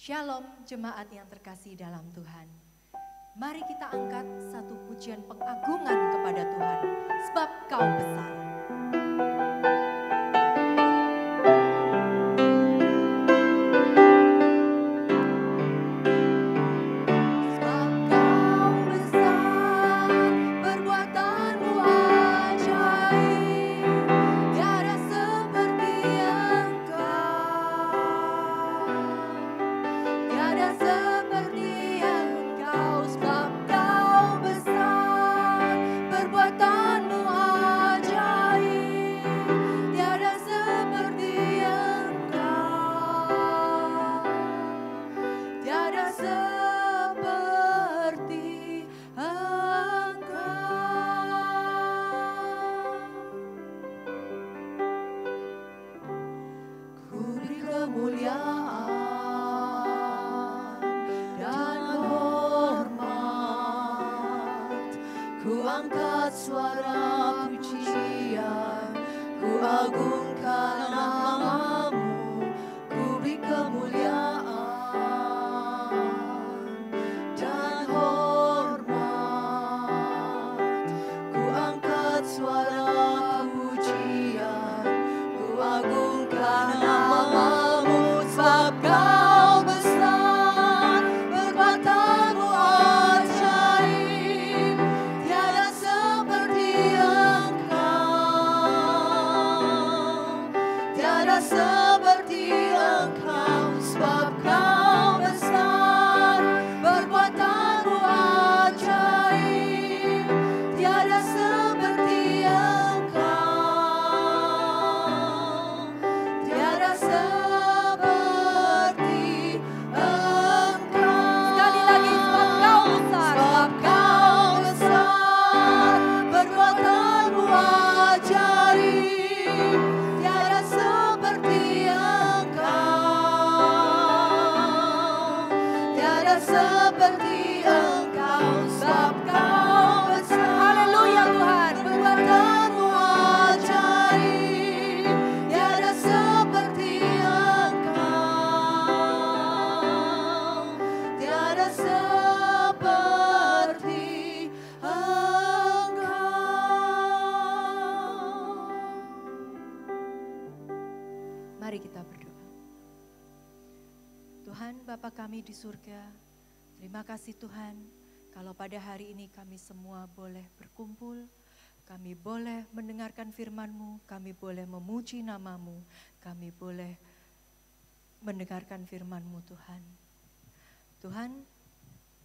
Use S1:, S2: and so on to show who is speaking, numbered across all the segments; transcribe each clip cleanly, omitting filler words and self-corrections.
S1: Shalom jemaat yang terkasih dalam Tuhan. Mari kita angkat satu pujian pengagungan kepada Tuhan, sebab Kau besar. Mari kita berdoa. Tuhan Bapa kami di surga, terima kasih Tuhan, kalau pada hari ini kami semua boleh berkumpul, kami boleh mendengarkan firman-Mu, kami boleh memuji nama-Mu, kami boleh mendengarkan firman-Mu Tuhan. Tuhan,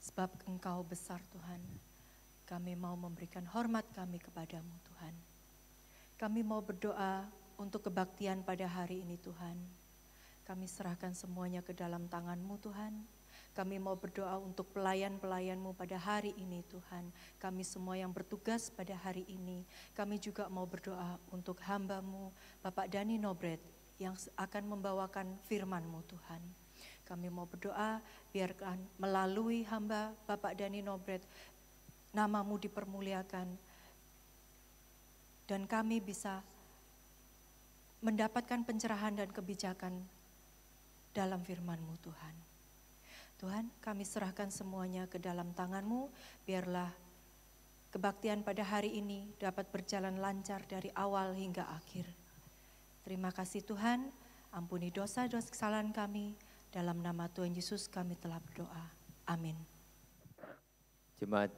S1: sebab Engkau besar Tuhan, kami mau memberikan hormat kami kepadamu Tuhan. Kami mau berdoa untuk kebaktian pada hari ini Tuhan. Kami serahkan semuanya ke dalam tangan-Mu Tuhan. Kami mau berdoa untuk pelayan-pelayan-Mu pada hari ini Tuhan. Kami semua yang bertugas pada hari ini. Kami juga mau berdoa untuk hamba-Mu Bapak Dhani Nobret yang akan membawakan firman-Mu Tuhan. Kami mau berdoa biarkan melalui hamba Bapak Dhani Nobret nama-Mu dipermuliakan dan kami bisa mendapatkan pencerahan dan kebijakan dalam firman-Mu Tuhan. Tuhan, kami serahkan semuanya ke dalam tangan-Mu, biarlah kebaktian pada hari ini dapat berjalan lancar dari awal hingga akhir. Terima kasih Tuhan, ampuni dosa-dosa kesalahan kami, dalam nama Tuhan Yesus kami telah berdoa. Amin.
S2: Jemaat,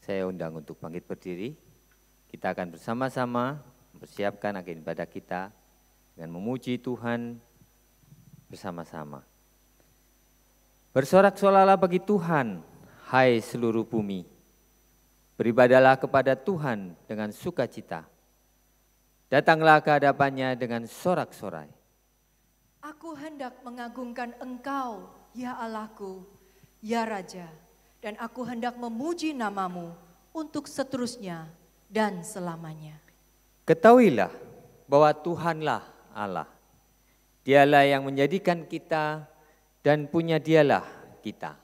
S2: saya undang untuk bangkit berdiri, kita akan bersama-sama mempersiapkan agen ibadah kita dengan memuji Tuhan bersama-sama. Bersorak-soralah bagi Tuhan, hai seluruh bumi. Beribadalah kepada Tuhan dengan sukacita. Datanglah ke hadapannya dengan sorak-sorai.
S1: Aku hendak mengagungkan Engkau, ya Allahku, ya Raja, dan aku hendak memuji nama-Mu untuk seterusnya dan selamanya.
S2: Ketahuilah bahwa Tuhanlah Allah. Dialah yang menjadikan kita dan punya Dialah kita,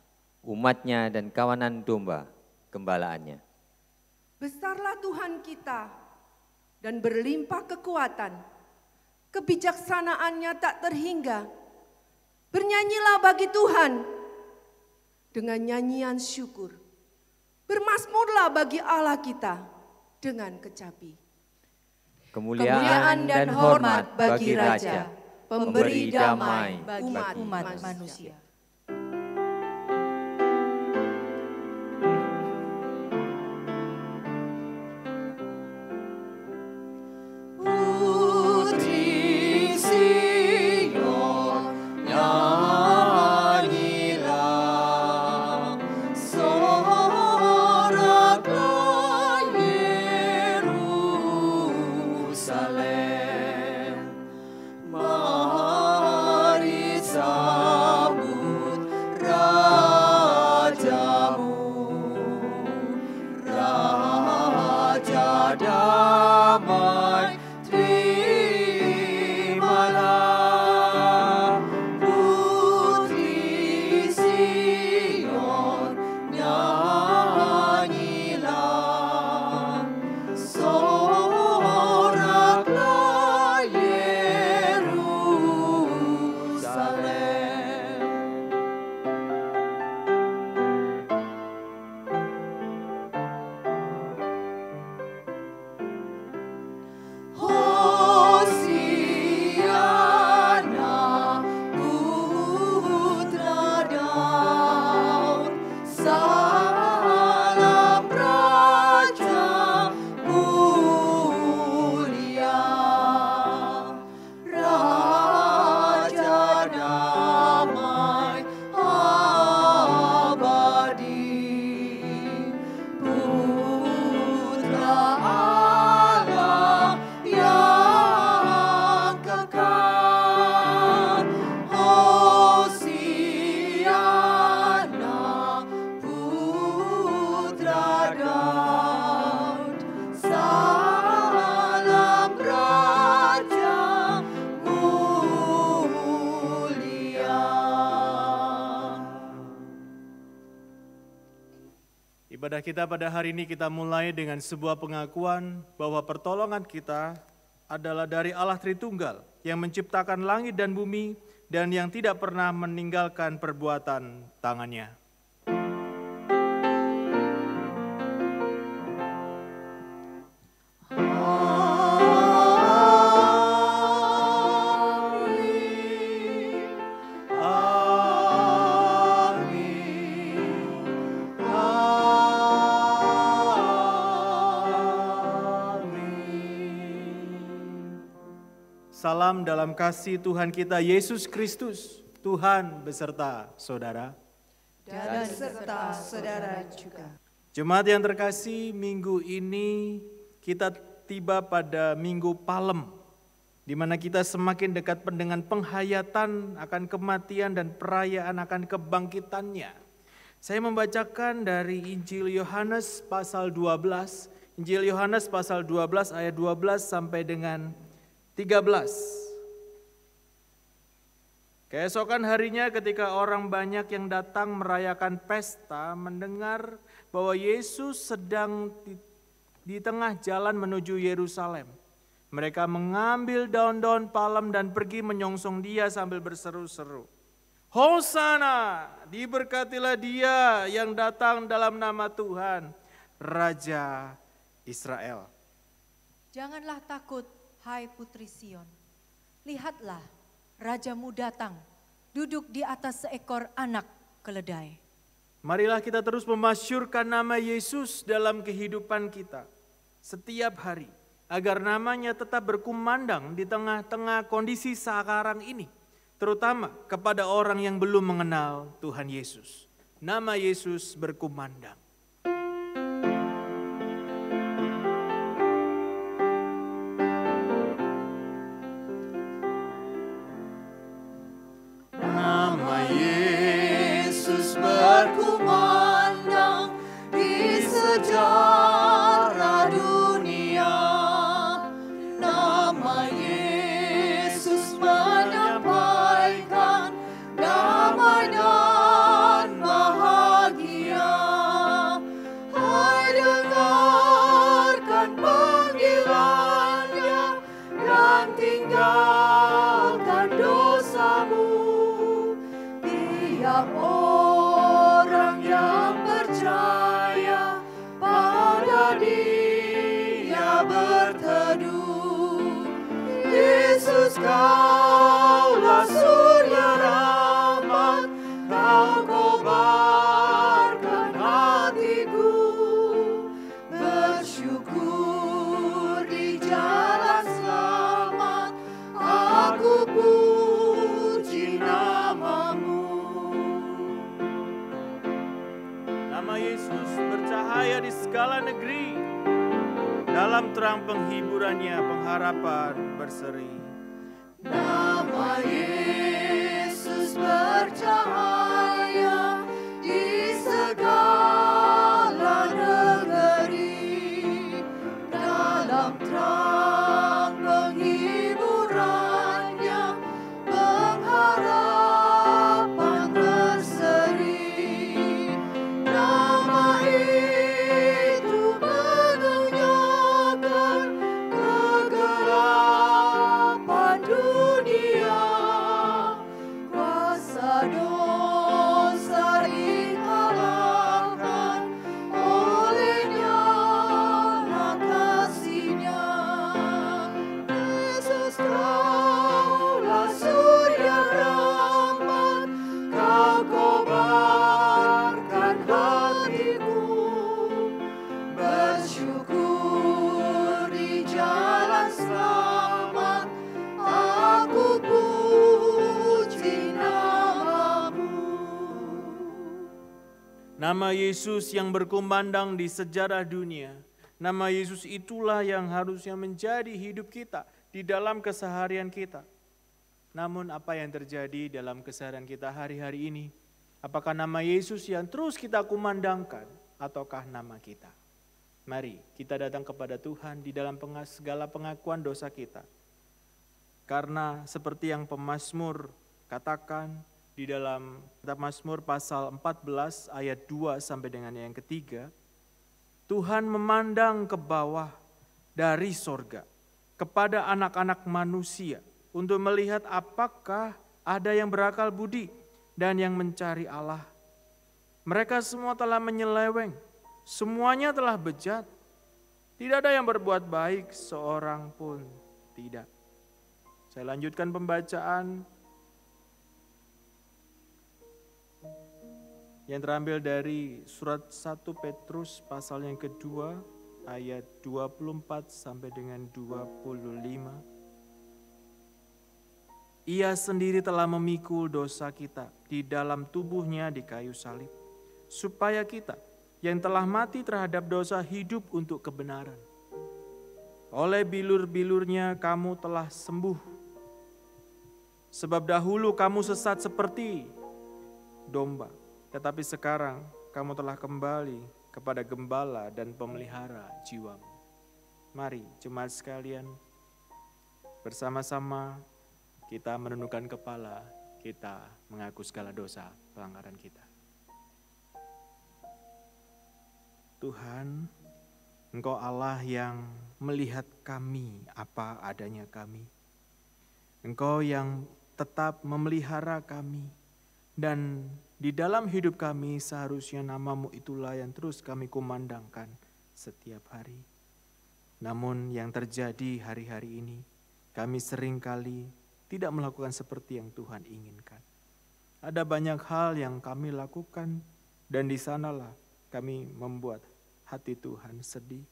S2: umatnya dan kawanan domba gembalaannya.
S3: Besarlah Tuhan kita dan berlimpah kekuatan, kebijaksanaannya tak terhingga. Bernyanyilah bagi Tuhan dengan nyanyian syukur. Bermazmurlah bagi Allah kita dengan kecapi.
S2: Kemuliaan dan hormat bagi Raja, pemberi damai
S1: bagi
S2: bagi
S1: umat manusia.
S4: Ibadah kita pada hari ini kita mulai dengan sebuah pengakuan bahwa pertolongan kita adalah dari Allah Tritunggal yang menciptakan langit dan bumi dan yang tidak pernah meninggalkan perbuatan tangannya. Salam dalam kasih Tuhan kita Yesus Kristus, Tuhan beserta saudara.
S3: Dan beserta saudara juga.
S4: Jemaat yang terkasih, minggu ini kita tiba pada Minggu Palem, di mana kita semakin dekat dengan penghayatan akan kematian dan perayaan akan kebangkitannya. Saya membacakan dari Injil Yohanes pasal 12, Injil Yohanes pasal 12 ayat 12 sampai dengan 13. Keesokan harinya ketika orang banyak yang datang merayakan pesta mendengar bahwa Yesus sedang di tengah jalan menuju Yerusalem. Mereka mengambil daun-daun palem dan pergi menyongsong dia sambil berseru-seru. Hosana, diberkatilah dia yang datang dalam nama Tuhan, Raja Israel.
S1: Janganlah takut, hai putri Sion, lihatlah Rajamu datang, duduk di atas seekor anak keledai.
S4: Marilah kita terus memasyurkan nama Yesus dalam kehidupan kita setiap hari, agar namanya tetap berkumandang di tengah-tengah kondisi sekarang ini, terutama kepada orang yang belum mengenal Tuhan Yesus. Nama Yesus berkumandang.
S5: Berkumandang di sejarah dunia, nama Yesus menyampaikan damai dan bahagia. Setiap orang yang percaya pada Dia berteduh. Yesus, Kaulah surya rahmat, Kau kobarkan hatiku. Bersyukur di jalan selamat, aku puji nama-Mu.
S4: Nama Yesus bercahaya di segala negeri. Dalam terang penghiburannya, pengharapan berseri.
S5: Nama Yesus bercahaya di segala negeri. Dalam terang penghiburannya, pengharapan berseri. Nama itu menunjukkan kegelapan dunia. Kuasa dosa dikalahkan oleh nyala kasih-Nya. Yesus, Kaulah surya rahmat, Kau kobarkan hatiku. Bersyukur di jalan selamat, aku puji nama-Mu.
S4: Nama Yesus yang berkumandang di sejarah dunia. Nama Yesus itulah yang harusnya menjadi hidup kita di dalam keseharian kita. Namun apa yang terjadi dalam keseharian kita hari-hari ini? Apakah nama Yesus yang terus kita kumandangkan ataukah nama kita? Mari kita datang kepada Tuhan di dalam segala pengakuan dosa kita. Karena seperti yang pemazmur katakan di dalam kitab Mazmur pasal 14 ayat 2 sampai dengan yang ketiga, Tuhan memandang ke bawah dari sorga kepada anak-anak manusia untuk melihat apakah ada yang berakal budi dan yang mencari Allah. Mereka semua telah menyeleweng, semuanya telah bejat. Tidak ada yang berbuat baik, seorang pun tidak. Saya lanjutkan pembacaan yang terambil dari surat 1 Petrus pasal yang kedua ayat 24 sampai dengan 25. Ia sendiri telah memikul dosa kita di dalam tubuhnya di kayu salib, supaya kita yang telah mati terhadap dosa hidup untuk kebenaran. Oleh bilur-bilurnya kamu telah sembuh. Sebab dahulu kamu sesat seperti domba, tetapi sekarang kamu telah kembali kepada gembala dan pemelihara jiwamu. Mari jemaat sekalian, bersama-sama kita menundukkan kepala, kita mengaku segala dosa pelanggaran kita. Tuhan, Engkau Allah yang melihat kami apa adanya kami. Engkau yang tetap memelihara kami, dan di dalam hidup kami seharusnya nama-Mu itulah yang terus kami kumandangkan setiap hari. Namun yang terjadi hari-hari ini, kami seringkali tidak melakukan seperti yang Tuhan inginkan. Ada banyak hal yang kami lakukan dan di sanalah kami membuat hati Tuhan sedih.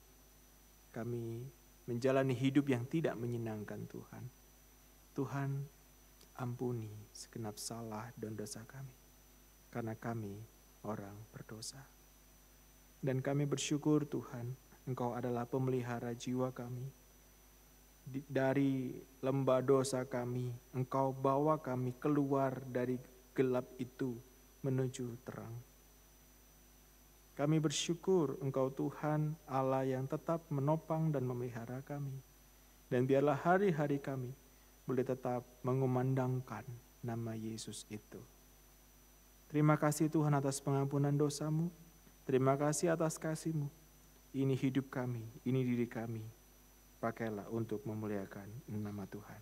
S4: Kami menjalani hidup yang tidak menyenangkan Tuhan. Tuhan, ampuni segenap salah dan dosa kami, karena kami orang berdosa. Dan kami bersyukur Tuhan, Engkau adalah pemelihara jiwa kami. Dari lembah dosa kami, Engkau bawa kami keluar dari gelap itu menuju terang. Kami bersyukur Engkau Tuhan Allah yang tetap menopang dan memelihara kami. Dan biarlah hari-hari kami boleh tetap mengumandangkan nama Yesus itu. Terima kasih Tuhan atas pengampunan dosa-Mu. Terima kasih atas kasih-Mu. Ini hidup kami, ini diri kami. Pakailah untuk memuliakan nama Tuhan.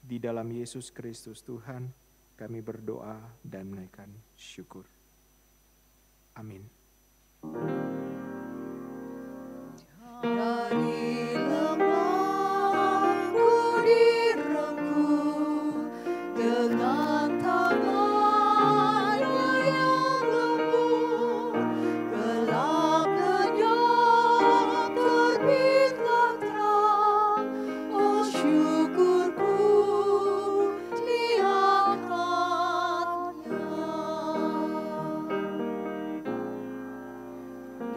S4: Di dalam Yesus Kristus Tuhan, Kami berdoa dan menaikkan syukur. Amin.
S5: Dari lemahku direngkuh dengan tangannya yang lembut, gelap lenyap terbitlah terang, oh syukurku diangkatnya.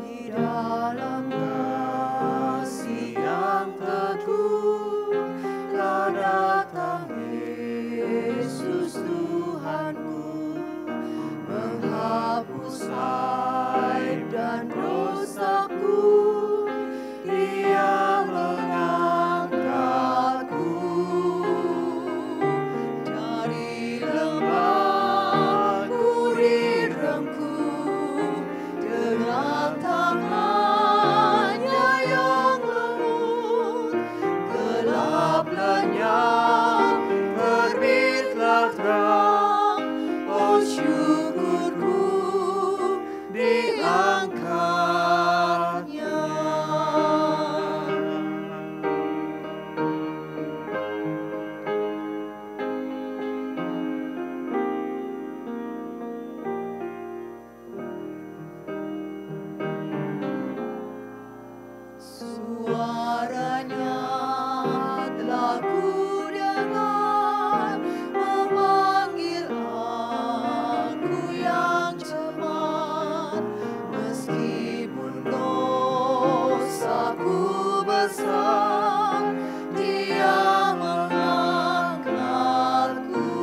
S5: Di dalam kasih yang teguh telah datang Yesus Tuhanku, menghapus aib dan dosaku. Dia mengangkatku dari lemahku direngkuh dengan tangannya yang lembut, gelap lenyap terbitlah terang, oh syukurku diangkatnya. Suaranya telah ku dengar, memanggil aku yang cemat. Meskipun dosaku besar, Dia mengangkatku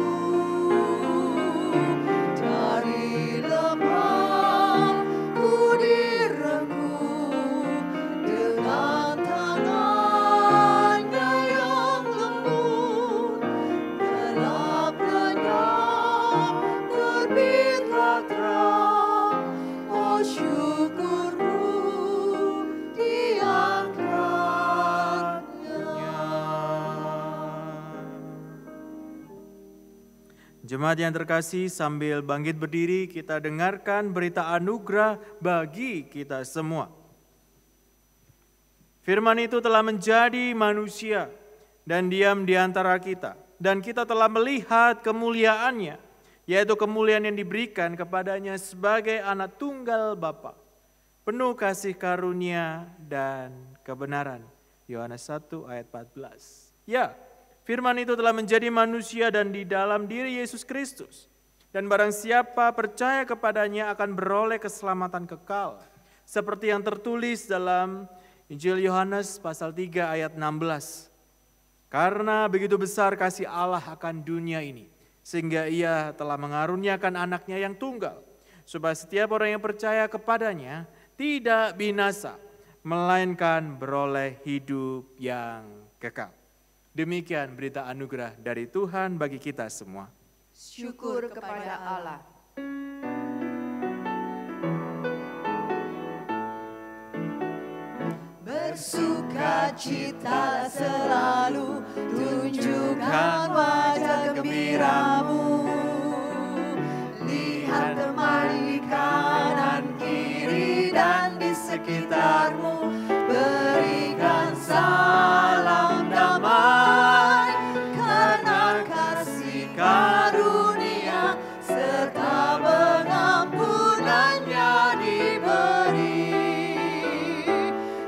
S5: dari lemahku direngkuh dengan tangannya yang lembut, gelap lenyap terbitlah terang, oh syukurku diangkatnya.
S4: Jemaat yang terkasih, sambil bangkit berdiri, kita dengarkan berita anugerah bagi kita semua. Firman itu telah menjadi manusia dan diam di antara kita, dan kita telah melihat kemuliaannya, yaitu kemuliaan yang diberikan kepadanya sebagai anak tunggal Bapa, penuh kasih karunia dan kebenaran. Yohanes 1 ayat 14. Ya, firman itu telah menjadi manusia dan di dalam diri Yesus Kristus. Dan barang siapa percaya kepadanya akan beroleh keselamatan kekal. Seperti yang tertulis dalam Injil Yohanes pasal 3 ayat 16. Karena begitu besar kasih Allah akan dunia ini, sehingga Ia telah mengaruniakan anaknya yang tunggal, supaya setiap orang yang percaya kepadanya tidak binasa, melainkan beroleh hidup yang kekal. Demikian berita anugerah dari Tuhan bagi kita semua.
S3: Syukur kepada Allah.
S5: Bersukacita selalu, tunjukkan wajah gembiramu. Lihat teman di kanan kiri dan di sekitarmu, berikan salam damai, karena kasih karunia serta pengampunannya diberi.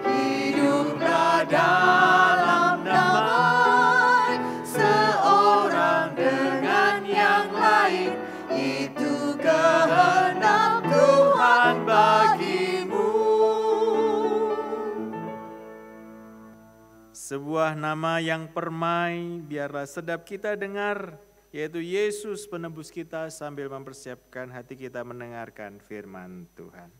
S5: Hiduplah dalam damai, seorang dengan yang lain, itu kehendak Tuhan bagimu.
S4: Sebuah nama yang permai, biarlah sedap kita dengar, yaitu Yesus penebus kita, sambil mempersiapkan hati kita mendengarkan firman Tuhan.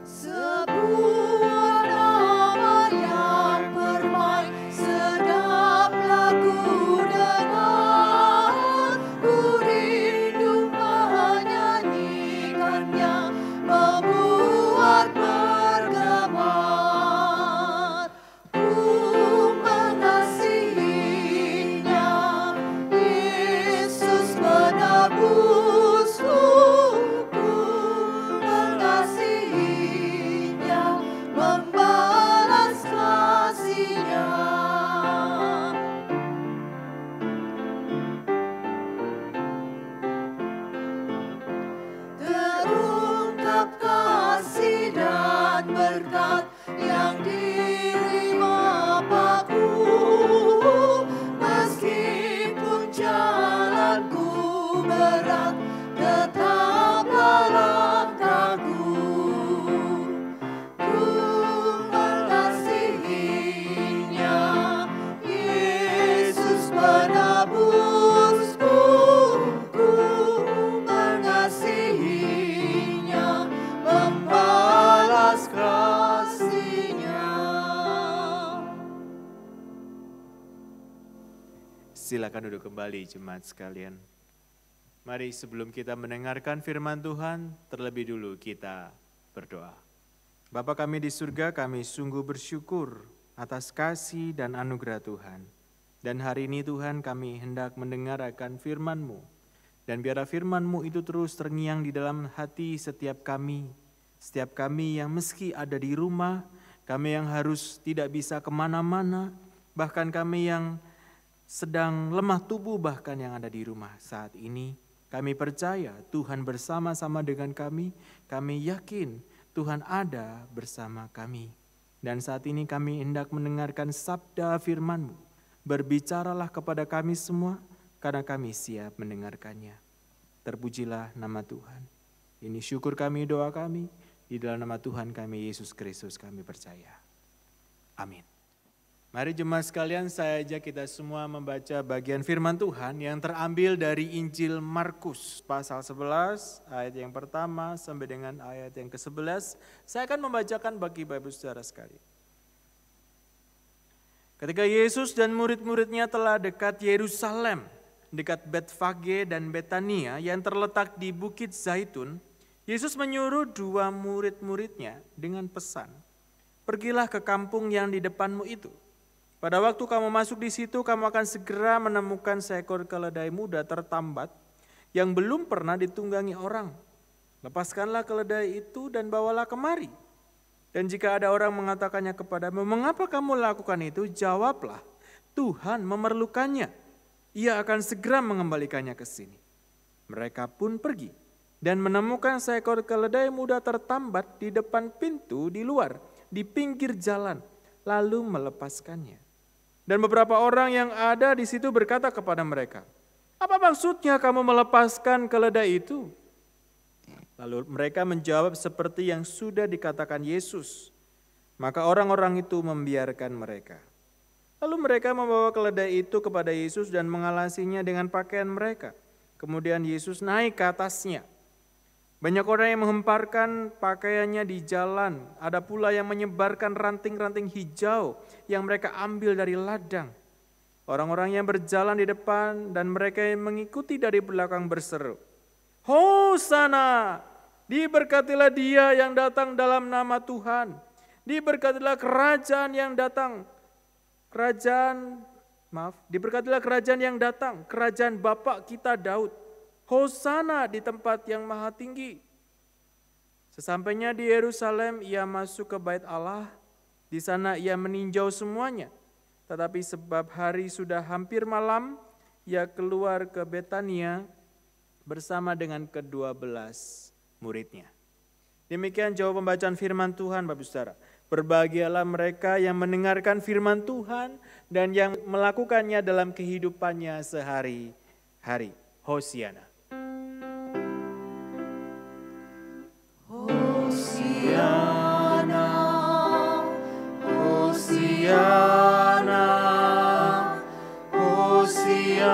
S5: Sebuah nama yang permai, sedaplah ku dengar, ku rindu menyanyikannya, membuat bergema.
S4: Silakan duduk kembali jemaat sekalian. Mari sebelum kita mendengarkan firman Tuhan, terlebih dulu kita berdoa. Bapa kami di surga, kami sungguh bersyukur atas kasih dan anugerah Tuhan. Dan hari ini Tuhan kami hendak mendengarkan firman-Mu. Dan biarlah firman-Mu itu terus terngiang di dalam hati setiap kami yang meski ada di rumah, kami yang harus tidak bisa kemana-mana, bahkan kami yang sedang lemah tubuh bahkan yang ada di rumah saat ini. Kami percaya Tuhan bersama-sama dengan kami yakin Tuhan ada bersama kami. Dan saat ini kami hendak mendengarkan sabda firman-Mu. Berbicaralah kepada kami semua karena kami siap mendengarkannya. Terpujilah nama Tuhan. Ini syukur kami, doa kami. Di dalam nama Tuhan kami Yesus Kristus kami percaya. Amin. Mari jemaat sekalian, saya ajak kita semua membaca bagian firman Tuhan yang terambil dari Injil Markus pasal 11 ayat yang pertama sampai dengan ayat yang ke-11. Saya akan membacakan bagi Bapak Saudara sekalian. Ketika Yesus dan murid-muridnya telah dekat Yerusalem, dekat Betfage dan Betania yang terletak di Bukit Zaitun, Yesus menyuruh 2 murid-muridnya dengan pesan, "Pergilah ke kampung yang di depanmu itu. Pada waktu kamu masuk di situ, kamu akan segera menemukan seekor keledai muda tertambat yang belum pernah ditunggangi orang. Lepaskanlah keledai itu dan bawalah kemari. Dan jika ada orang mengatakannya kepadamu, mengapa kamu lakukan itu? Jawablah, Tuhan memerlukannya. Ia akan segera mengembalikannya ke sini." Mereka pun pergi dan menemukan seekor keledai muda tertambat di depan pintu di luar, di pinggir jalan, lalu melepaskannya. Dan beberapa orang yang ada di situ berkata kepada mereka, "Apa maksudnya kamu melepaskan keledai itu?" Lalu mereka menjawab seperti yang sudah dikatakan Yesus. Maka orang-orang itu membiarkan mereka. Lalu mereka membawa keledai itu kepada Yesus dan mengalasinya dengan pakaian mereka. Kemudian Yesus naik ke atasnya. Banyak orang yang menghemparkan pakaiannya di jalan. Ada pula yang menyebarkan ranting-ranting hijau yang mereka ambil dari ladang. Orang-orang yang berjalan di depan dan mereka yang mengikuti dari belakang berseru, "Hosana! Diberkatilah Dia yang datang dalam nama Tuhan. Diberkatilah kerajaan yang datang. Diberkatilah kerajaan yang datang, kerajaan Bapa kita Daud. Hosana di tempat yang maha tinggi." Sesampainya di Yerusalem, ia masuk ke bait Allah. Di sana ia meninjau semuanya. Tetapi sebab hari sudah hampir malam, ia keluar ke Betania bersama dengan ke-12 muridnya. Demikian jauh pembacaan firman Tuhan, Bapak Saudara. Berbahagialah mereka yang mendengarkan firman Tuhan dan yang melakukannya dalam kehidupannya sehari-hari. Hosiana.
S5: Hosiana, Hosiana, Hosiana.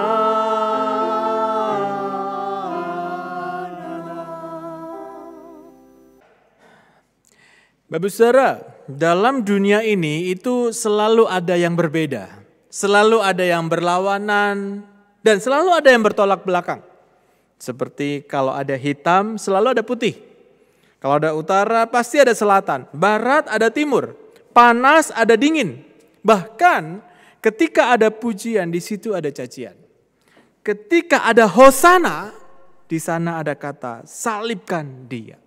S4: Bapak Saudara, dalam dunia ini itu selalu ada yang berbeda. Selalu ada yang berlawanan dan selalu ada yang bertolak belakang. Seperti kalau ada hitam, selalu ada putih. Kalau ada utara, pasti ada selatan. Barat, ada timur. Panas, ada dingin. Bahkan ketika ada pujian, di situ ada cacian. Ketika ada hosana, di sana ada kata salibkan Dia.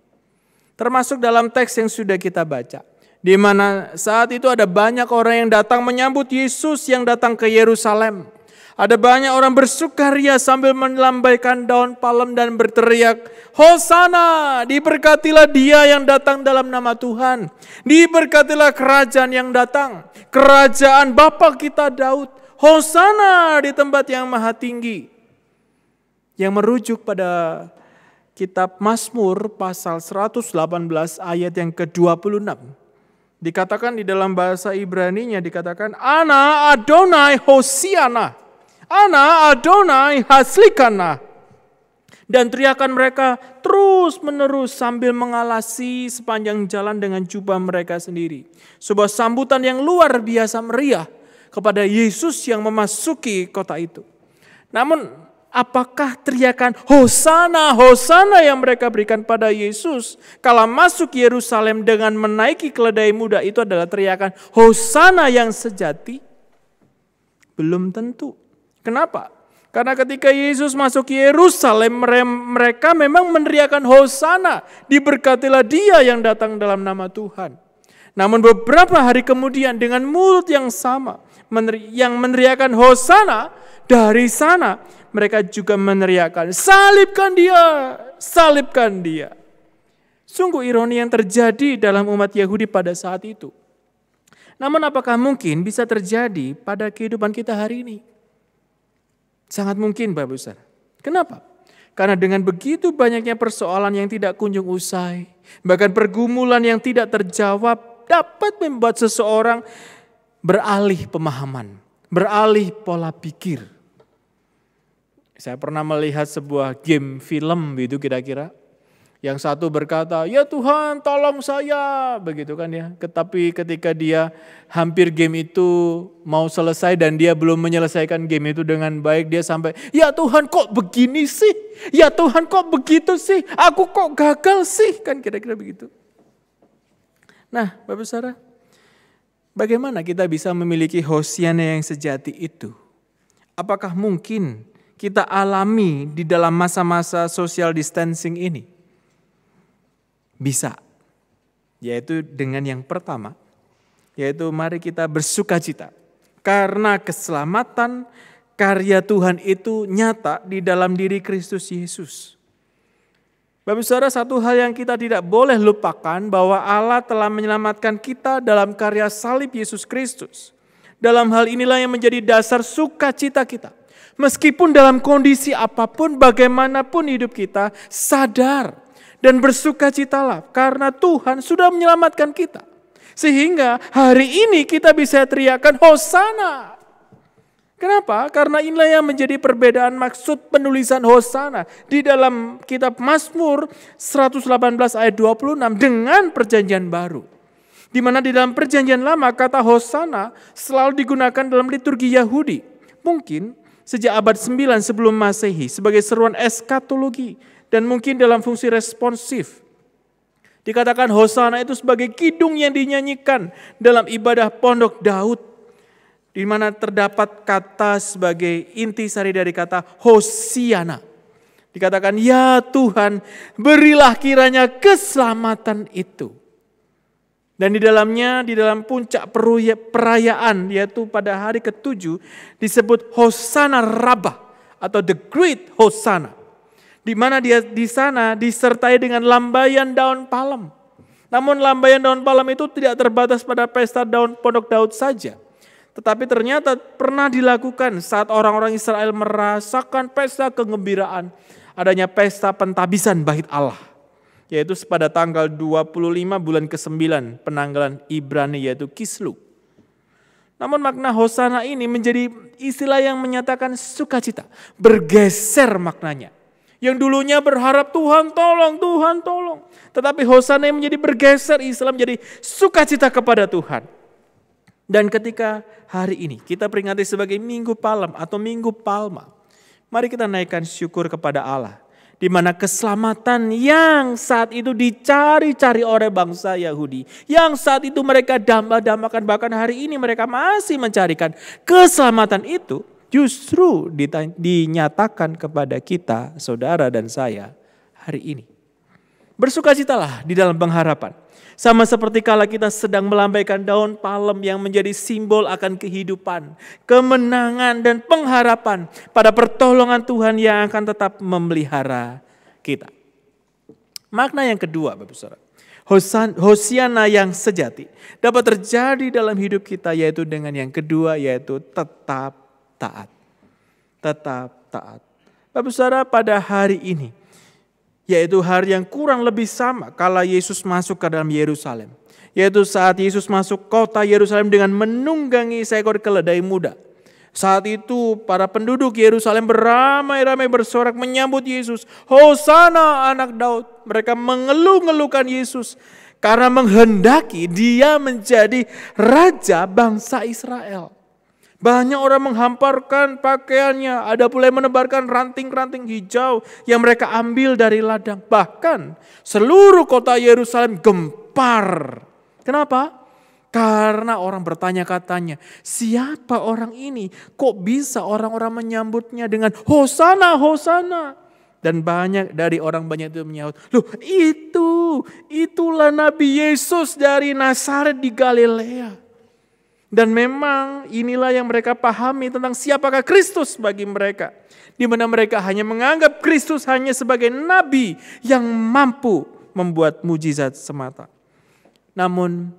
S4: Termasuk dalam teks yang sudah kita baca. Di mana saat itu ada banyak orang yang datang menyambut Yesus yang datang ke Yerusalem. Ada banyak orang bersukaria sambil melambaikan daun palem dan berteriak, "Hosana, diberkatilah Dia yang datang dalam nama Tuhan. Diberkatilah kerajaan yang datang, kerajaan Bapa kita Daud. Hosana di tempat yang maha tinggi." Yang merujuk pada kitab Mazmur pasal 118 ayat yang ke-26. Dikatakan di dalam bahasa Ibraninya dikatakan, "Ana Adonai Hosiana. Ana Adonai Haslikana." Dan teriakan mereka terus menerus sambil mengalasi sepanjang jalan dengan jubah mereka sendiri. Sebuah sambutan yang luar biasa meriah kepada Yesus yang memasuki kota itu. Namun apakah teriakan Hosana, Hosana yang mereka berikan pada Yesus kala masuk Yerusalem dengan menaiki keledai muda itu adalah teriakan Hosana yang sejati? Belum tentu. Kenapa? Karena ketika Yesus masuk Yerusalem, mereka memang meneriakan Hosana, diberkatilah dia yang datang dalam nama Tuhan. Namun beberapa hari kemudian dengan mulut yang sama, yang meneriakan Hosana, dari sana mereka juga meneriakan, salibkan dia, salibkan dia. Sungguh ironi yang terjadi dalam umat Yahudi pada saat itu. Namun apakah mungkin bisa terjadi pada kehidupan kita hari ini? Sangat mungkin Bapak Saudara. Kenapa? Karena dengan begitu banyaknya persoalan yang tidak kunjung usai, bahkan pergumulan yang tidak terjawab dapat membuat seseorang beralih pemahaman, beralih pola pikir. Saya pernah melihat sebuah game film gitu kira-kira. Yang satu berkata, ya Tuhan tolong saya, begitu kan ya. Tetapi ketika dia hampir game itu mau selesai dan dia belum menyelesaikan game itu dengan baik, dia sampai, ya Tuhan kok begini sih? Ya Tuhan kok begitu sih? Aku kok gagal sih? Kan kira-kira begitu. Nah Bapak Saudara, bagaimana kita bisa memiliki Hosiana yang sejati itu? Apakah mungkin kita alami di dalam masa-masa social distancing ini? Bisa, yaitu dengan yang pertama, yaitu mari kita bersukacita. Karena keselamatan karya Tuhan itu nyata di dalam diri Kristus Yesus. Bapak Saudara, satu hal yang kita tidak boleh lupakan bahwa Allah telah menyelamatkan kita dalam karya salib Yesus Kristus. Dalam hal inilah yang menjadi dasar sukacita kita. Meskipun dalam kondisi apapun, bagaimanapun hidup kita, sadar dan bersukacitalah karena Tuhan sudah menyelamatkan kita. Sehingga hari ini kita bisa teriakan Hosana. Kenapa? Karena inilah yang menjadi perbedaan maksud penulisan Hosana di dalam kitab Mazmur 118 ayat 26 dengan perjanjian baru. Di mana di dalam perjanjian lama kata Hosana selalu digunakan dalam liturgi Yahudi. Mungkin sejak abad 9 sebelum Masehi sebagai seruan eskatologi. Dan mungkin dalam fungsi responsif. Dikatakan Hosana itu sebagai kidung yang dinyanyikan dalam ibadah pondok Daud. Di mana terdapat kata sebagai intisari dari kata Hosiana. Dikatakan ya Tuhan berilah kiranya keselamatan itu. Dan di dalamnya, di dalam puncak perayaan yaitu pada hari ke-7 disebut Hosana Rabbah atau the Great Hosana. Di mana dia di sana disertai dengan lambaian daun palem. Namun lambaian daun palem itu tidak terbatas pada pesta daun pondok Daud saja. Tetapi ternyata pernah dilakukan saat orang-orang Israel merasakan pesta kegembiraan. Adanya pesta pentabisan bait Allah. Yaitu pada tanggal 25 bulan ke-9 penanggalan Ibrani yaitu Kislu. Namun makna Hosana ini menjadi istilah yang menyatakan sukacita. Bergeser maknanya. Yang dulunya berharap Tuhan tolong, Tuhan tolong. Tetapi Hosana yang menjadi bergeser istilah menjadi sukacita kepada Tuhan. Dan ketika hari ini kita peringati sebagai Minggu Palem atau Minggu Palma. Mari kita naikkan syukur kepada Allah. Di mana keselamatan yang saat itu dicari-cari oleh bangsa Yahudi. Yang saat itu mereka dambakan, bahkan hari ini mereka masih mencarikan keselamatan itu. Justru dinyatakan kepada kita, saudara dan saya hari ini. Bersukacitalah di dalam pengharapan. Sama seperti kala kita sedang melambaikan daun palem yang menjadi simbol akan kehidupan, kemenangan dan pengharapan pada pertolongan Tuhan yang akan tetap memelihara kita. Makna yang kedua Bapak Saudara. Hosiana yang sejati dapat terjadi dalam hidup kita yaitu dengan yang kedua yaitu tetap taat. Tetap taat. Bapak Saudara, pada hari ini, yaitu hari yang kurang lebih sama kala Yesus masuk ke dalam Yerusalem. Yaitu saat Yesus masuk kota Yerusalem dengan menunggangi seekor keledai muda. Saat itu para penduduk Yerusalem beramai-ramai bersorak menyambut Yesus. Hosana anak Daud. Mereka mengeluh-ngeluhkan Yesus. Karena menghendaki dia menjadi raja bangsa Israel. Banyak orang menghamparkan pakaiannya, ada pula yang menebarkan ranting-ranting hijau yang mereka ambil dari ladang. Bahkan seluruh kota Yerusalem gempar. Kenapa? Karena orang bertanya-katanya, siapa orang ini? Kok bisa orang-orang menyambutnya dengan Hosana, Hosana? Dan banyak dari orang banyak itu menyahut, loh itulah Nabi Yesus dari Nazaret di Galilea. Dan memang inilah yang mereka pahami tentang siapakah Kristus bagi mereka. Di mana mereka hanya menganggap Kristus hanya sebagai nabi yang mampu membuat mujizat semata. Namun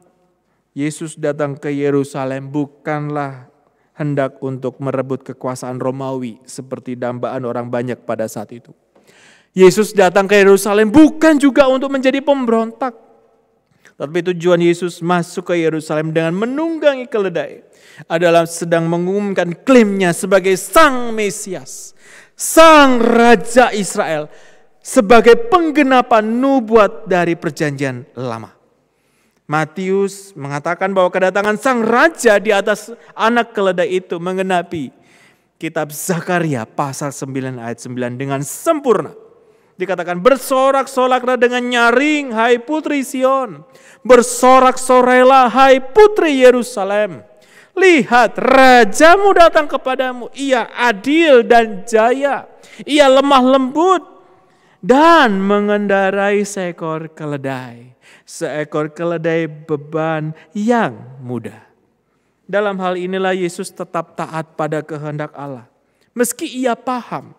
S4: Yesus datang ke Yerusalem bukanlah hendak untuk merebut kekuasaan Romawi seperti dambaan orang banyak pada saat itu. Yesus datang ke Yerusalem bukan juga untuk menjadi pemberontak. Tapi tujuan Yesus masuk ke Yerusalem dengan menunggangi keledai adalah sedang mengumumkan klaimnya sebagai Sang Mesias, Sang Raja Israel, sebagai penggenapan nubuat dari perjanjian lama. Matius mengatakan bahwa kedatangan sang raja di atas anak keledai itu menggenapi kitab Zakaria pasal 9 ayat 9 dengan sempurna. Dikatakan bersorak-soraklah dengan nyaring hai putri Sion. Bersorak-sorailah hai putri Yerusalem. Lihat rajamu datang kepadamu. Ia adil dan jaya. Ia lemah lembut dan mengendarai seekor keledai. Seekor keledai beban yang mudah. Dalam hal inilah Yesus tetap taat pada kehendak Allah. Meski ia paham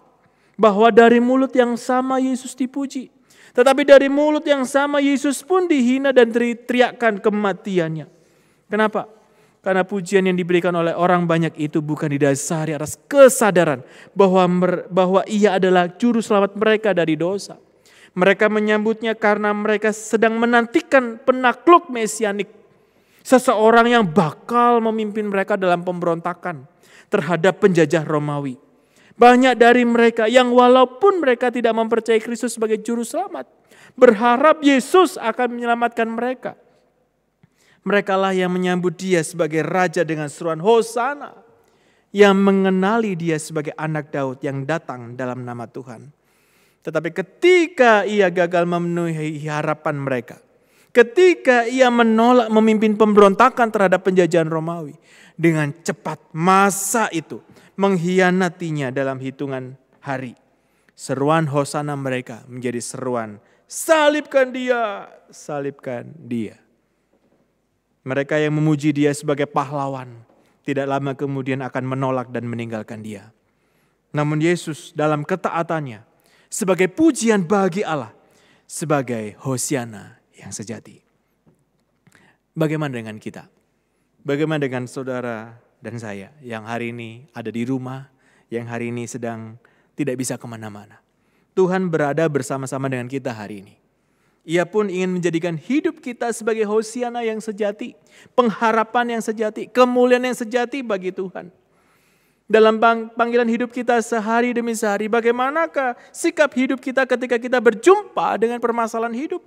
S4: bahwa dari mulut yang sama Yesus dipuji. Tetapi dari mulut yang sama Yesus pun dihina dan teriakkan kematiannya. Kenapa? Karena pujian yang diberikan oleh orang banyak itu bukan didasari atas kesadaran bahwa ia adalah juru selamat mereka dari dosa. Mereka menyambutnya karena mereka sedang menantikan penakluk mesianik. Seseorang yang bakal memimpin mereka dalam pemberontakan terhadap penjajah Romawi. Banyak dari mereka yang walaupun mereka tidak mempercayai Kristus sebagai juru selamat, berharap Yesus akan menyelamatkan mereka. Merekalah yang menyambut dia sebagai raja dengan seruan Hosana, yang mengenali dia sebagai anak Daud yang datang dalam nama Tuhan. Tetapi ketika ia gagal memenuhi harapan mereka, ketika ia menolak memimpin pemberontakan terhadap penjajahan Romawi, dengan cepat masa itu mengkhianatinya dalam hitungan hari. Seruan Hosana mereka menjadi seruan salibkan dia, salibkan dia. Mereka yang memuji dia sebagai pahlawan tidak lama kemudian akan menolak dan meninggalkan dia. Namun Yesus dalam ketaatannya sebagai pujian bagi Allah, sebagai Hosiana yang sejati. Bagaimana dengan kita? Bagaimana dengan saudara dan saya yang hari ini ada di rumah, yang hari ini sedang tidak bisa kemana-mana? Tuhan berada bersama-sama dengan kita hari ini. Ia pun ingin menjadikan hidup kita sebagai Hosiana yang sejati, pengharapan yang sejati, kemuliaan yang sejati bagi Tuhan. Dalam panggilan hidup kita sehari demi sehari, bagaimanakah sikap hidup kita ketika kita berjumpa dengan permasalahan hidup?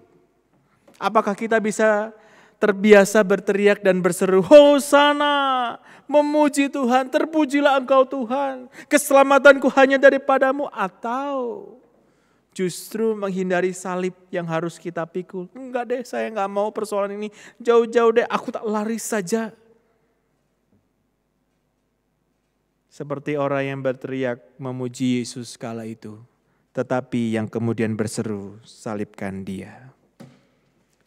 S4: Apakah kita bisa terbiasa berteriak dan berseru, Hosana, memuji Tuhan, terpujilah Engkau Tuhan, keselamatanku hanya daripadamu, atau justru menghindari salib yang harus kita pikul? Enggak deh, saya enggak mau persoalan ini, jauh-jauh deh, aku tak lari saja. Seperti orang yang berteriak memuji Yesus kala itu, tetapi yang kemudian berseru, salibkan dia.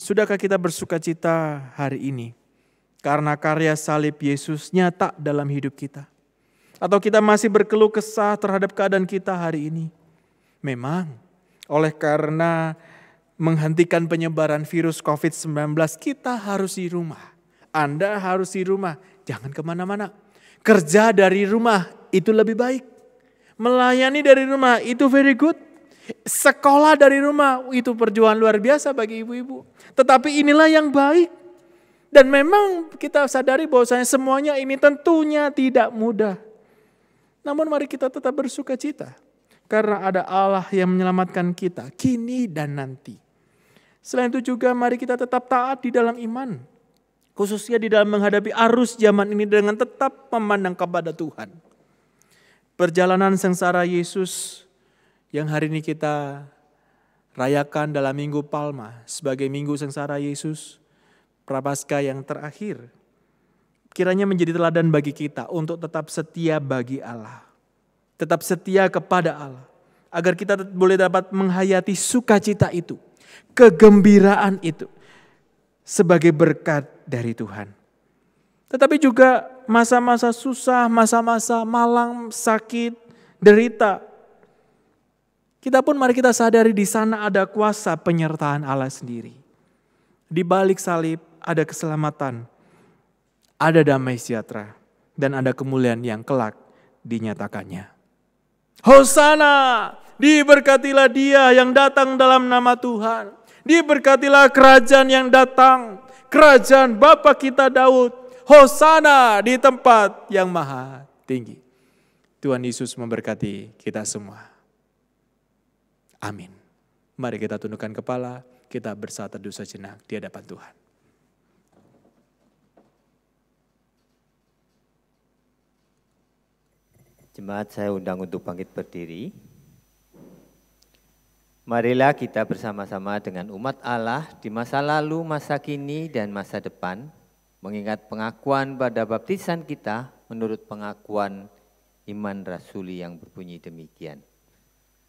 S4: Sudahkah kita bersuka cita hari ini karena karya salib Yesus nyata dalam hidup kita? Atau kita masih berkeluh kesah terhadap keadaan kita hari ini? Memang oleh karena menghentikan penyebaran virus COVID-19 kita harus di rumah. Anda harus di rumah, jangan kemana-mana. Kerja dari rumah itu lebih baik. Melayani dari rumah itu very good. Sekolah dari rumah itu perjuangan luar biasa bagi ibu-ibu. Tetapi inilah yang baik. Dan memang kita sadari bahwasanya semuanya ini tentunya tidak mudah. Namun mari kita tetap bersuka cita. Karena ada Allah yang menyelamatkan kita kini dan nanti. Selain itu juga mari kita tetap taat di dalam iman. Khususnya di dalam menghadapi arus zaman ini dengan tetap memandang kepada Tuhan. Perjalanan sengsara Yesus yang hari ini kita rayakan dalam Minggu Palma sebagai Minggu Sengsara Yesus, Prapaskah yang terakhir. Kiranya menjadi teladan bagi kita untuk tetap setia bagi Allah. Tetap setia kepada Allah. Agar kita boleh dapat menghayati sukacita itu, kegembiraan itu sebagai berkat dari Tuhan. Tetapi juga masa-masa susah, masa-masa malang, sakit, derita. Kita pun mari kita sadari di sana ada kuasa penyertaan Allah sendiri. Di balik salib ada keselamatan, ada damai sejahtera, dan ada kemuliaan yang kelak dinyatakannya. Hosana, diberkatilah Dia yang datang dalam nama Tuhan. Diberkatilah kerajaan yang datang, kerajaan Bapa kita Daud. Hosana di tempat yang maha tinggi. Tuhan Yesus memberkati kita semua. Amin. Mari kita tundukkan kepala, kita bersatu teduh sejenak di hadapan Tuhan.
S2: Jemaat, saya undang untuk bangkit berdiri. Marilah kita bersama-sama dengan umat Allah di masa lalu, masa kini, dan masa depan, mengingat pengakuan pada baptisan kita menurut pengakuan iman rasuli yang berbunyi demikian.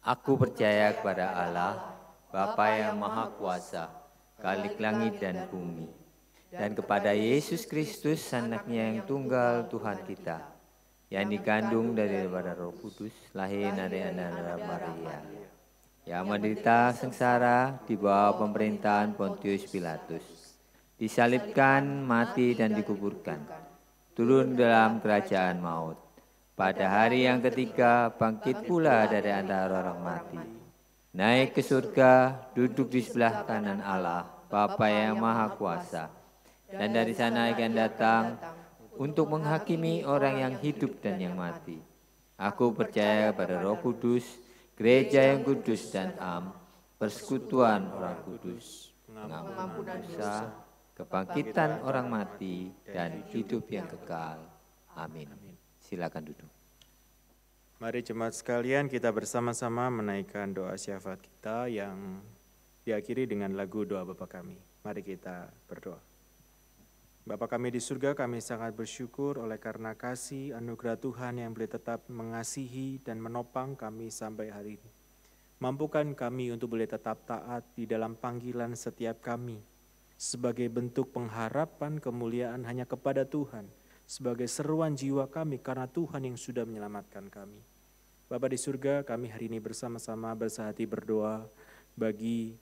S2: Aku percaya kepada Allah, Bapa yang Maha Kuasa, Khalik langit dan bumi, dan kepada Yesus Kristus, Anaknya yang tunggal Tuhan kita, yang dikandung daripada Roh Kudus, lahir dari Anak Maria, yang menderita sengsara di bawah pemerintahan Pontius Pilatus, disalibkan, mati dan dikuburkan, turun dalam kerajaan maut. Pada hari yang ketiga bangkit pula dari antara orang mati, naik ke surga, duduk di sebelah kanan Allah, Bapa yang Maha Kuasa, dan dari sana akan datang untuk menghakimi orang yang hidup dan yang mati. Aku percaya pada Roh Kudus, Gereja yang kudus dan am, persekutuan orang kudus, pengampunan dosa, kebangkitan orang mati, dan hidup yang kekal. Amin. Silakan duduk.
S4: Mari jemaat sekalian kita bersama-sama menaikkan doa syafaat kita yang diakhiri dengan lagu doa Bapa kami. Mari kita berdoa. Bapa kami di surga, kami sangat bersyukur oleh karena kasih anugerah Tuhan yang boleh tetap mengasihi dan menopang kami sampai hari ini. Mampukan kami untuk boleh tetap taat di dalam panggilan setiap kami, sebagai bentuk pengharapan kemuliaan hanya kepada Tuhan, sebagai seruan jiwa kami karena Tuhan yang sudah menyelamatkan kami. Bapa di surga, kami hari ini bersama-sama bersehati berdoa bagi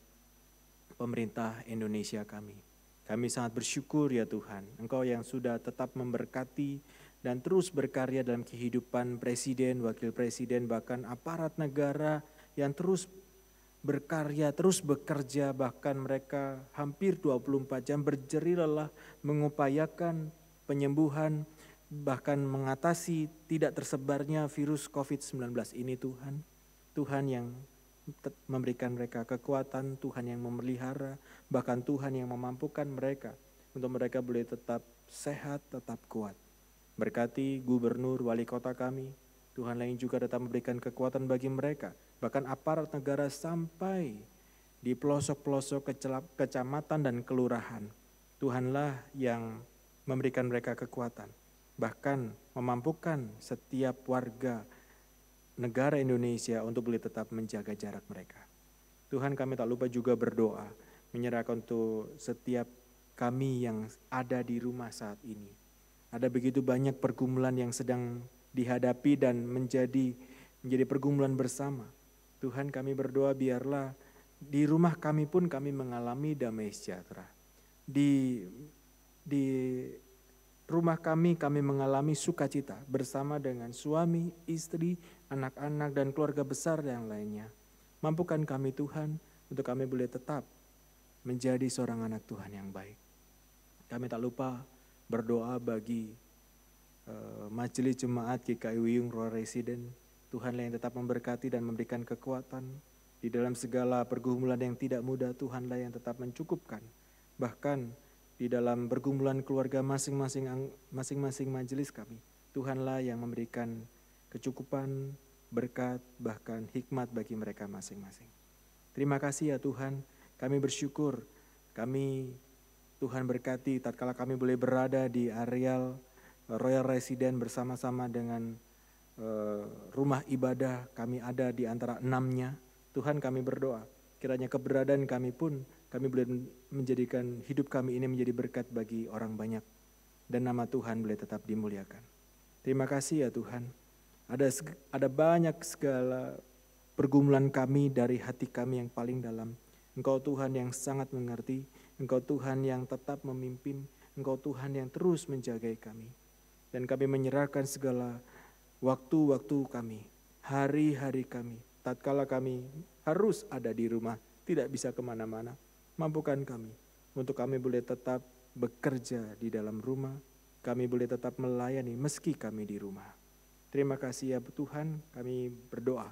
S4: pemerintah Indonesia kami. Kami sangat bersyukur ya Tuhan, Engkau yang sudah tetap memberkati dan terus berkarya dalam kehidupan presiden, wakil presiden, bahkan aparat negara yang terus berkarya, terus bekerja, bahkan mereka hampir 24 jam berjerih lelah mengupayakan penyembuhan, bahkan mengatasi tidak tersebarnya virus COVID-19 ini Tuhan. Tuhan yang memberikan mereka kekuatan, Tuhan yang memelihara, bahkan Tuhan yang memampukan mereka untuk mereka boleh tetap sehat, tetap kuat. Berkati gubernur, wali kota kami, Tuhan lain juga tetap memberikan kekuatan bagi mereka, bahkan aparat negara sampai di pelosok-pelosok kecamatan dan kelurahan. Tuhanlah yang memberikan mereka kekuatan, bahkan memampukan setiap warga negara Indonesia untuk boleh tetap menjaga jarak mereka. Tuhan, kami tak lupa juga berdoa, menyerahkan untuk setiap kami yang ada di rumah saat ini. Ada begitu banyak pergumulan yang sedang dihadapi dan menjadi pergumulan bersama. Tuhan, kami berdoa biarlah di rumah kami pun kami mengalami damai sejahtera. Di rumah kami mengalami sukacita bersama dengan suami, istri, anak-anak, dan keluarga besar yang lainnya. Mampukan kami Tuhan untuk kami boleh tetap menjadi seorang anak Tuhan yang baik. Kami tak lupa berdoa bagi Majelis Jemaat GKI Wiyung Roa Residen. Tuhanlah yang tetap memberkati dan memberikan kekuatan di dalam segala pergumulan yang tidak mudah. Tuhanlah yang tetap mencukupkan. Bahkan di dalam pergumulan keluarga masing-masing majelis kami. Tuhanlah yang memberikan kecukupan, berkat, bahkan hikmat bagi mereka masing-masing. Terima kasih ya Tuhan, kami bersyukur, Tuhan berkati tatkala kami boleh berada di areal Royal Resident bersama-sama dengan rumah ibadah, kami ada di antara 6-nya. Tuhan, kami berdoa, kiranya keberadaan kami pun, kami boleh menjadikan hidup kami ini menjadi berkat bagi orang banyak, dan nama Tuhan boleh tetap dimuliakan. Terima kasih ya Tuhan, ada banyak segala pergumulan kami dari hati kami yang paling dalam. Engkau Tuhan yang sangat mengerti, Engkau Tuhan yang tetap memimpin, Engkau Tuhan yang terus menjagai kami. Dan kami menyerahkan segala waktu-waktu kami, hari-hari kami, tatkala kami harus ada di rumah, tidak bisa kemana-mana. Mampukan kami, untuk kami boleh tetap bekerja di dalam rumah, kami boleh tetap melayani meski kami di rumah. Terima kasih ya Tuhan, kami berdoa,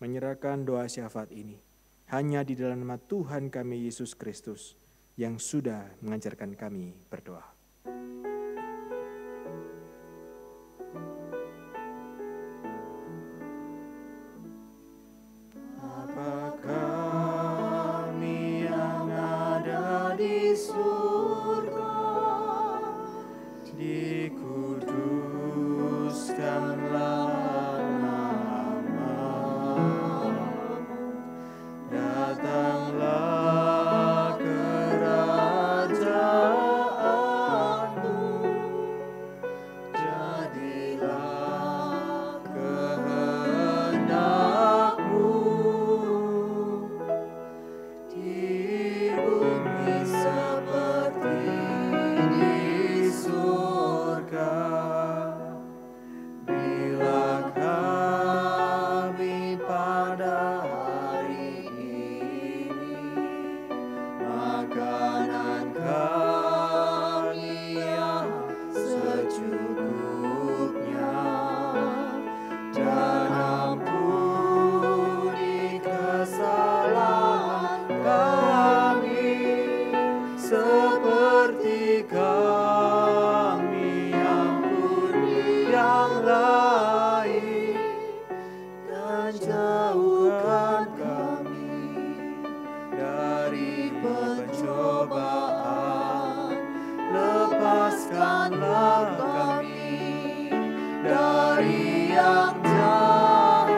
S4: menyerahkan doa syafaat ini hanya di dalam nama Tuhan kami Yesus Kristus yang sudah mengajarkan kami berdoa.
S5: Bapa kami yang ada di surga, dikuduskanlah namamu, datanglah kerajaanmu, jadilah kehendakmu di bumi seperti di surga. Bila kami pada hari ini makanan kami yang secukupnya, dan ampuni kesalahan kami seperti kami ampuni yang lain, dan jauhkan kami dari pencobaan, lepaskanlah kami dari yang jahat.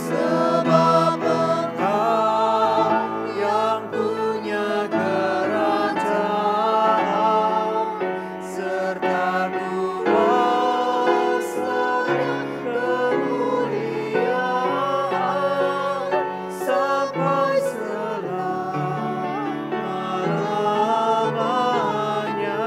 S5: Sebab Engkau yang punya kerajaan serta kuasa dan kemuliaan sampai selama-lamanya.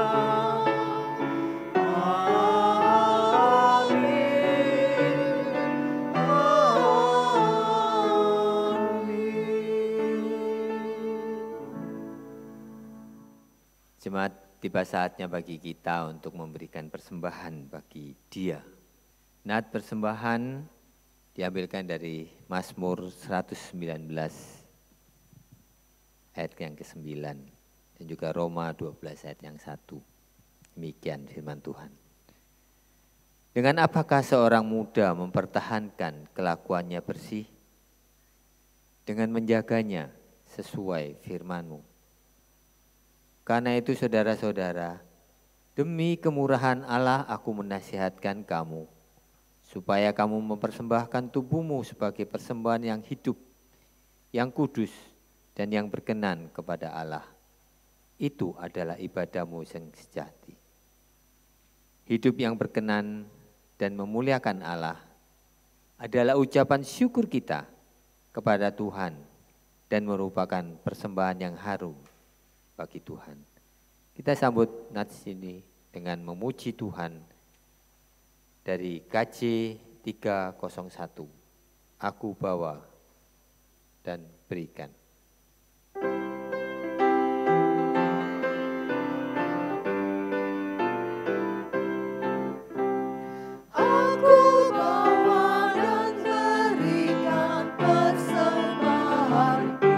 S2: Jemaat, tiba saatnya bagi kita untuk memberikan persembahan bagi Dia. Nat persembahan diambilkan dari Mazmur 119 ayat yang ke-9 dan juga Roma 12 ayat yang 1. Demikian firman Tuhan. Dengan apakah seorang muda mempertahankan kelakuannya bersih? Dengan menjaganya sesuai firman-Mu. Karena itu saudara-saudara, demi kemurahan Allah aku menasihatkan kamu, supaya kamu mempersembahkan tubuhmu sebagai persembahan yang hidup, yang kudus, dan yang berkenan kepada Allah. Itu adalah ibadahmu yang sejati. Hidup yang berkenan dan memuliakan Allah adalah ucapan syukur kita kepada Tuhan dan merupakan persembahan yang harum bagi Tuhan. Kita sambut nats ini dengan memuji Tuhan dari KJ 301. Aku bawa dan berikan.
S3: Aku bawa dan berikan persembahanku.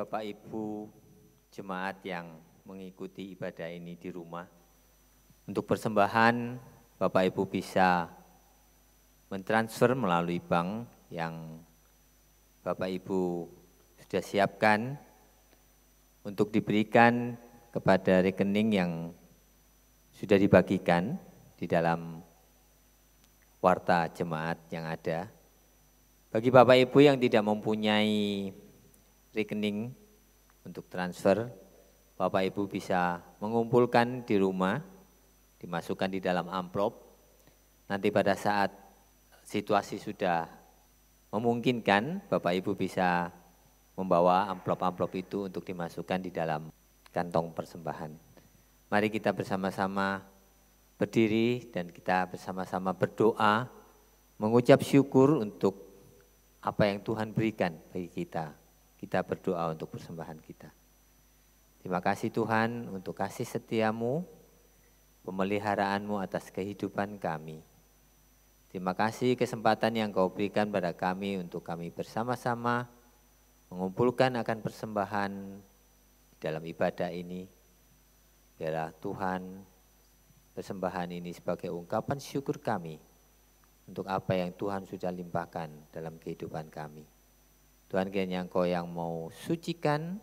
S2: Bapak Ibu jemaat yang mengikuti ibadah ini di rumah. Untuk persembahan, Bapak Ibu bisa mentransfer melalui bank yang Bapak Ibu sudah siapkan untuk diberikan kepada rekening yang sudah dibagikan di dalam warta jemaat yang ada. Bagi Bapak Ibu yang tidak mempunyai rekening untuk transfer, Bapak Ibu bisa mengumpulkan di rumah, dimasukkan di dalam amplop. Nanti pada saat situasi sudah memungkinkan, Bapak Ibu bisa membawa amplop-amplop itu untuk dimasukkan di dalam kantong persembahan. Mari kita bersama-sama berdiri dan kita bersama-sama berdoa, mengucap syukur untuk apa yang Tuhan berikan bagi kita. Kita berdoa untuk persembahan kita. Terima kasih Tuhan untuk kasih setiamu, pemeliharaanmu atas kehidupan kami. Terima kasih kesempatan yang Kau berikan pada kami untuk kami bersama-sama mengumpulkan akan persembahan dalam ibadah ini. Biarlah Tuhan persembahan ini sebagai ungkapan syukur kami untuk apa yang Tuhan sudah limpahkan dalam kehidupan kami. Tuhan kiranya Engkau yang mau sucikan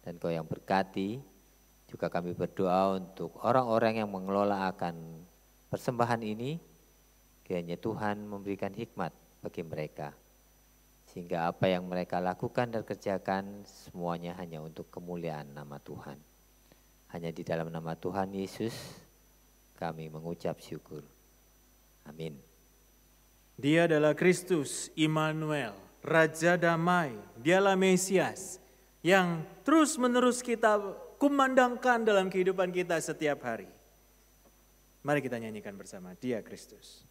S2: dan Engkau yang berkati. Juga kami berdoa untuk orang-orang yang mengelola akan persembahan ini. Kiranya Tuhan memberikan hikmat bagi mereka. Sehingga apa yang mereka lakukan dan kerjakan semuanya hanya untuk kemuliaan nama Tuhan. Hanya di dalam nama Tuhan Yesus kami mengucap syukur. Amin.
S4: Dia adalah Kristus, Immanuel, Raja Damai, Dialah Mesias yang terus-menerus kita kumandangkan dalam kehidupan kita setiap hari. Mari kita nyanyikan bersama, Dia Kristus.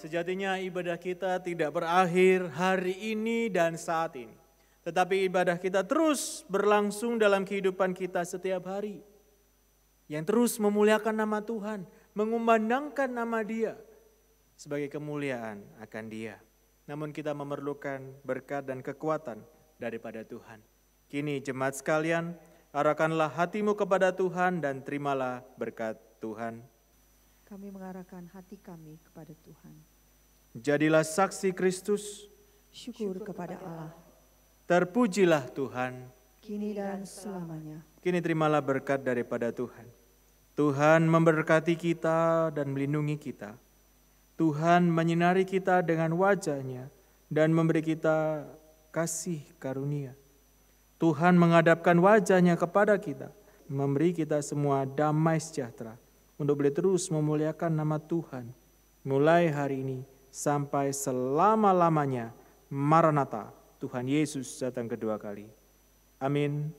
S4: Sejatinya ibadah kita tidak berakhir hari ini dan saat ini. tetapi ibadah kita terus berlangsung dalam kehidupan kita setiap hari. Yang terus memuliakan nama Tuhan, mengumandangkan nama Dia sebagai kemuliaan akan Dia. Namun kita memerlukan berkat dan kekuatan daripada Tuhan. Kini jemaat sekalian, arahkanlah hatimu kepada Tuhan dan terimalah berkat Tuhan.
S3: Kami mengarahkan hati kami kepada Tuhan.
S4: Jadilah saksi Kristus,
S3: Syukur kepada Allah,
S4: terpujilah Tuhan.
S3: kini dan selamanya.
S4: Kini terimalah berkat daripada Tuhan. Tuhan memberkati kita dan melindungi kita. Tuhan menyinari kita dengan wajah-Nya dan memberi kita kasih karunia. Tuhan menghadapkan wajah-Nya kepada kita, memberi kita semua damai sejahtera untuk boleh terus memuliakan nama Tuhan mulai hari ini sampai selama-lamanya. Maranatha, Tuhan Yesus datang kedua kali. Amin.